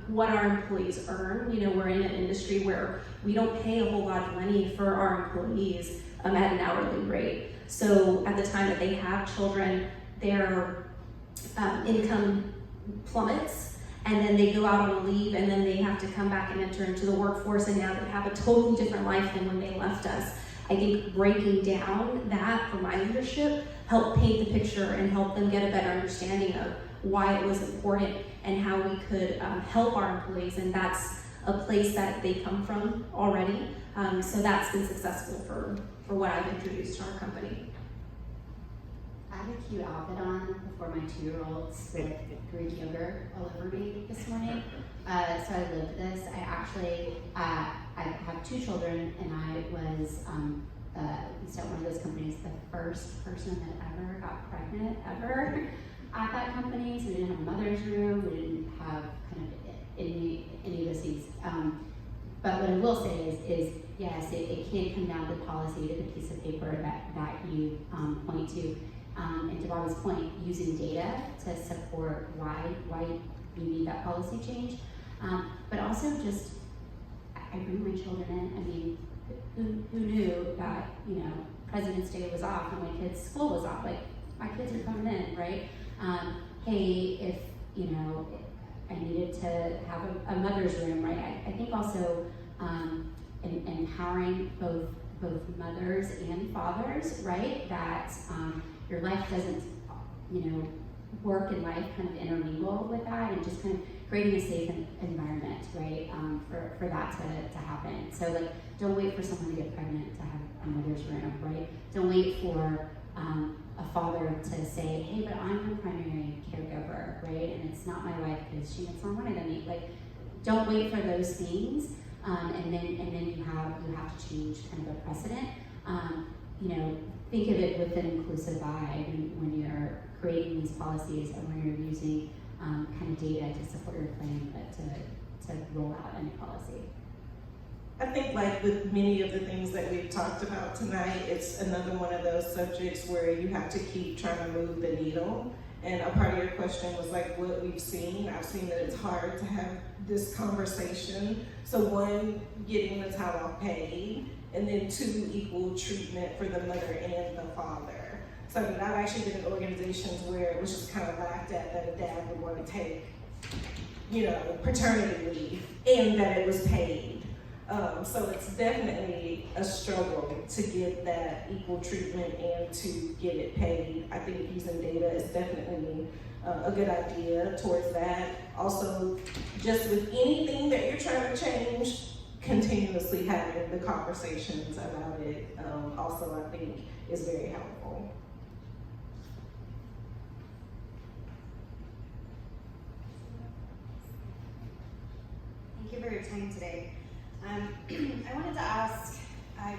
what our employees earn, you know, we're in an industry where we don't pay a whole lot of money for our employees at an hourly rate. So at the time that they have children, their income plummets, and then they go out on a leave, and then they have to come back and enter into the workforce, and now they have a totally different life than when they left us. I think breaking down that for my leadership helped paint the picture and help them get a better understanding of why it was important and how we could help our employees, and that's a place that they come from already. So that's been successful for what I've introduced to our company. I had a cute outfit on before my 2-year-old spilled Greek yogurt all over me this morning. So I lived this. I have 2 children, and I was we start one of those companies, the first person that ever got pregnant ever at that company. So we didn't have a mother's room, we didn't have kind of any of those things. But what I will say is yes, it can come down to policy, to the piece of paper that you point to. And to Bobby's point, using data to support why you need that policy change. But also just, I bring my children in. I mean, who knew that, President's Day was off and my kids' school was off? Like, my kids are coming in, right? Hey, if, I needed to have a mother's room, right? I think also empowering both mothers and fathers, right? That your life doesn't, work and life kind of intermingle with that, and just kind of creating a safe environment, right? For that to happen. So like, don't wait for someone to get pregnant to have a mother's room, right? Don't wait for a father to say, hey, but I'm the primary caregiver, right? And it's not my wife because she makes more money than me. Like, don't wait for those things, and then you have to change kind of a precedent. Think of it with an inclusive eye when you're creating these policies and when you're using kind of data to support your plan, but to roll out any policy. I think like with many of the things that we've talked about tonight, it's another one of those subjects where you have to keep trying to move the needle. And a part of your question was like what we've seen. I've seen that it's hard to have this conversation. So one, getting the time off paid, and then two, equal treatment for the mother and the father. So I mean, I've actually been in organizations where it was just kind of laughed at that a dad would want to take, paternity leave, and that it was paid. So it's definitely a struggle to get that equal treatment and to get it paid. I think using data is definitely a good idea towards that. Also, just with anything that you're trying to change, continuously having the conversations about it also I think is very helpful. Thank you for your time today. I wanted to ask,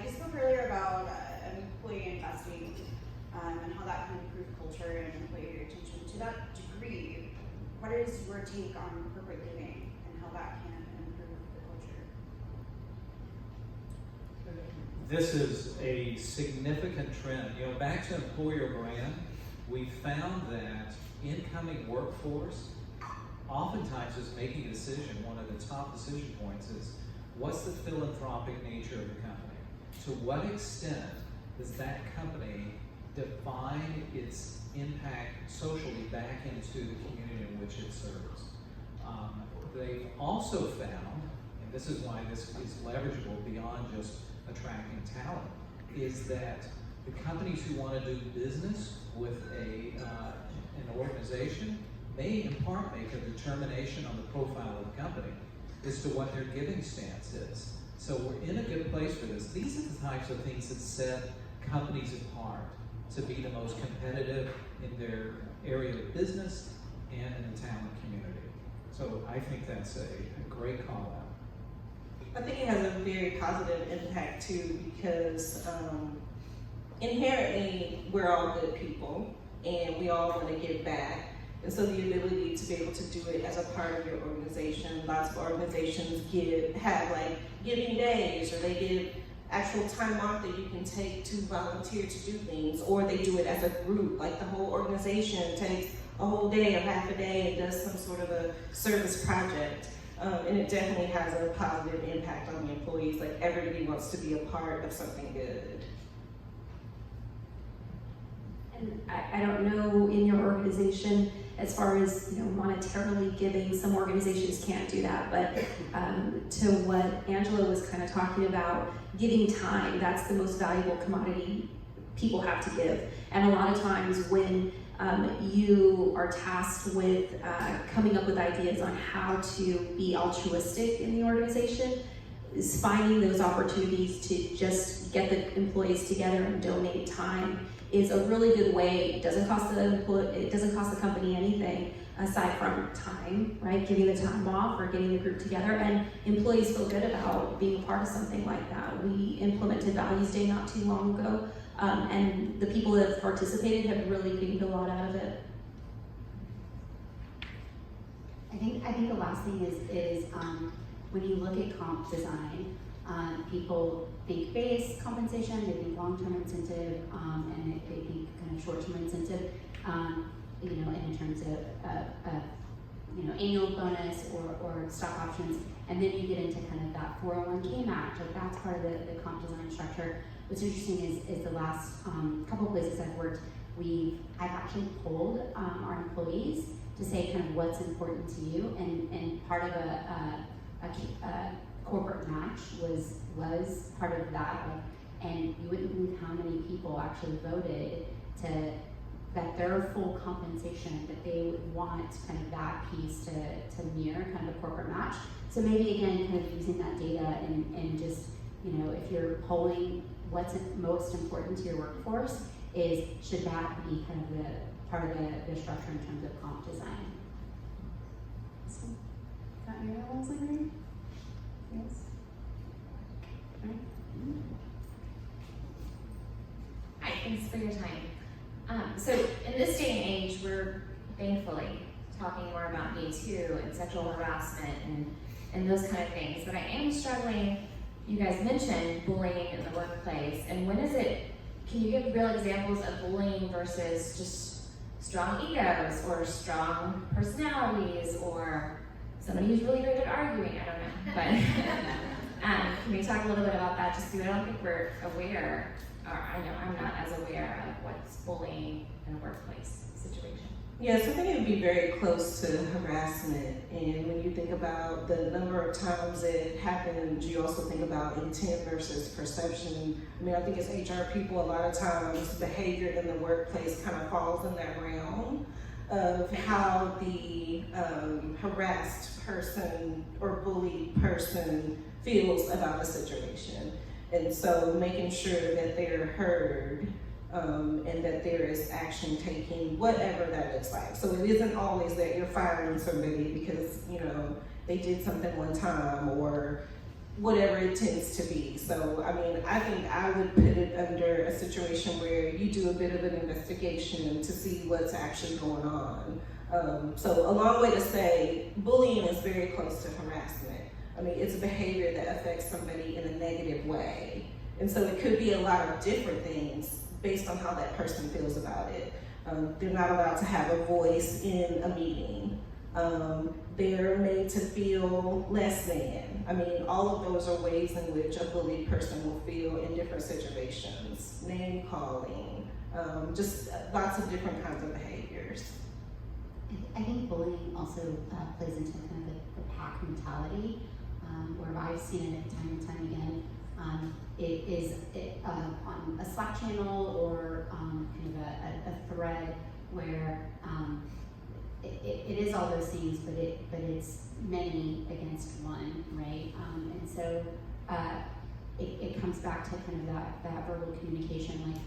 you spoke earlier about employee investing and how that can improve culture and employee retention. To that degree, what is your take on corporate giving and how that can improve the culture? This is a significant trend. Back to employer brand, we found that incoming workforce oftentimes is making a decision. One of the top decision points is, what's the philanthropic nature of the company? To what extent does that company define its impact socially back into the community in which it serves? They've also found, and this is why this is leverageable beyond just attracting talent, is that the companies who want to do business with an organization may in part make a determination on the profile of the company as to what their giving stance is. So we're in a good place for this. These are the types of things that set companies apart to be the most competitive in their area of business and in the talent community. So I think that's a great call out. I think it has a very positive impact too, because inherently we're all good people and we all want to give back. And so the ability to be able to do it as a part of your organization, lots of organizations have like giving days, or they give actual time off that you can take to volunteer to do things, or they do it as a group, like the whole organization takes a whole day or half a day and does some sort of a service project. And it definitely has a positive impact on the employees, like everybody wants to be a part of something good. And I don't know in your organization, as far as monetarily giving, some organizations can't do that, but to what Angela was kind of talking about, giving time, that's the most valuable commodity people have to give. And a lot of times when you are tasked with coming up with ideas on how to be altruistic in the organization, is finding those opportunities to just get the employees together and donate time is a really good way. It doesn't cost the company anything aside from time, right? Giving the time off or getting the group together, and employees feel good about being a part of something like that. We implemented Values Day not too long ago, and the people that have participated have really gained a lot out of it. I think the last thing is when you look at comp design, people think base compensation, they think long-term incentive, and they think kind of short-term incentive, in terms of annual bonus or stock options, and then you get into kind of that 401k match. Like that's part of the comp design structure. What's interesting is the last couple places I've worked, I've actually polled our employees to say kind of what's important to you, and part of a corporate match was part of that, and you wouldn't believe how many people actually voted that their full compensation, that they would want kind of that piece to mirror kind of a corporate match. So maybe again, kind of using that data and just, if you're polling what's most important to your workforce, should that be kind of the part of the structure in terms of comp design? So, is that any other ones, Larry? Yes. Okay. Hi, thanks for your time. So in this day and age, we're thankfully talking more about Me Too and sexual harassment and those kind of things, but I am struggling. You guys mentioned bullying in the workplace, and can you give real examples of bullying versus just strong egos or strong personalities or somebody who's really great at arguing? I don't know, but can we talk a little bit about that, just because I don't think we're aware, or I know I'm not as aware of what's bullying in a workplace situation. Yes, I think it would be very close to harassment. And when you think about the number of times it happens, you also think about intent versus perception. I mean, I think as HR people, a lot of times behavior in the workplace kind of falls in that realm of how the harassed person or bullied person feels about the situation. And so making sure that they're heard, and that there is action taking, whatever that looks like. So it isn't always that you're firing somebody because, they did something one time or whatever it tends to be. So, I mean, I think I would put it under a situation where you do a bit of an investigation to see what's actually going on. So a long way to say bullying is very close to harassment. I mean, it's a behavior that affects somebody in a negative way. And so it could be a lot of different things based on how that person feels about it. They're not allowed to have a voice in a meeting. They're made to feel less than. I mean, all of those are ways in which a bullied person will feel in different situations. Name calling, just lots of different kinds of behaviors. I think bullying also plays into kind of the pack mentality, where I've seen it time and time again. It is on a Slack channel or kind of a thread where it is all those things, but it's many against one, right? And so it comes back to kind of that verbal communication. Like,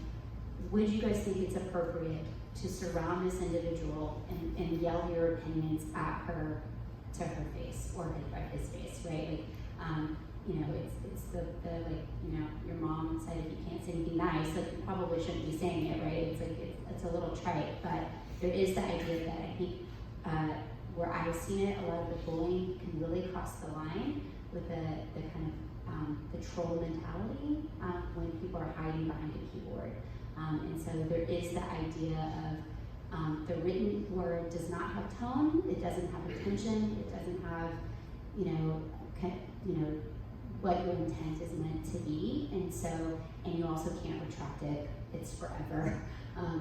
would you guys think it's appropriate to surround this individual and yell your opinions at her to her face or his face, right? Like, it's the your mom said if you can't say anything nice, like you probably shouldn't be saying it, right? It's like it's a little trite, but there is the idea that I think where I've seen it, a lot of the bullying can really cross the line with the kind of the troll mentality when people are hiding behind a keyboard, and so there is the idea of the written word does not have tone, it doesn't have intention, it doesn't have what your intent is meant to be, and you also can't retract it. It's forever.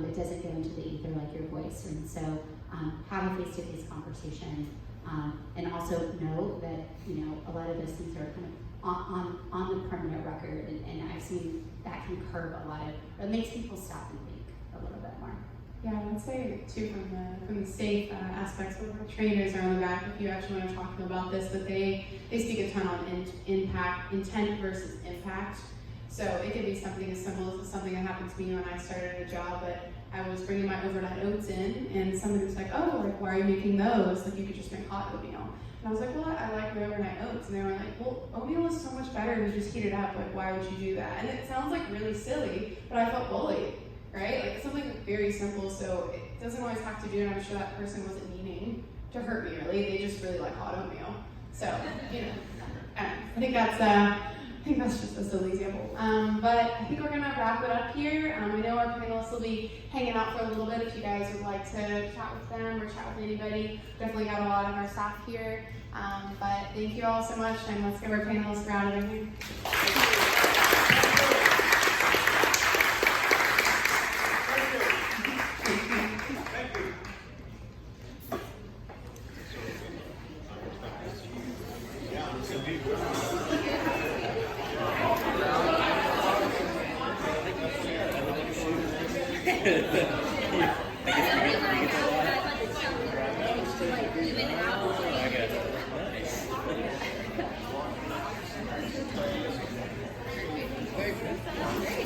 It doesn't go into the ether like your voice, and so have a face-to-face conversation, and also know that a lot of those things are kind of on the permanent record, and I've seen that can curb a lot of, it makes people stop and think a little bit more. Yeah, I would say too from the safe aspects, where the trainers are on the back, if you actually want to talk to them about this, that they speak a ton on intent versus impact. So it could be something as simple as something that happened to me when I started a job, but I was bringing my overnight oats in, and somebody was like, oh, like, why are you making those? Like, you could just make hot oatmeal. And I was like, well, I like my overnight oats. And they were like, well, oatmeal is so much better if you just heat it up. Like, why would you do that? And it sounds like really silly, but I felt bullied, right? Like, it's something very simple, so it doesn't always have to do, and I'm sure that person wasn't meaning to hurt me, really. They just really like hot oatmeal. So, you know, I think that's just a silly example. But I think we're gonna wrap it up here. I know our panelists will be hanging out for a little bit if you guys would like to chat with them or chat with anybody. Definitely got a lot of our staff here. But thank you all so much, and let's give our panelists a round of applause. Very good.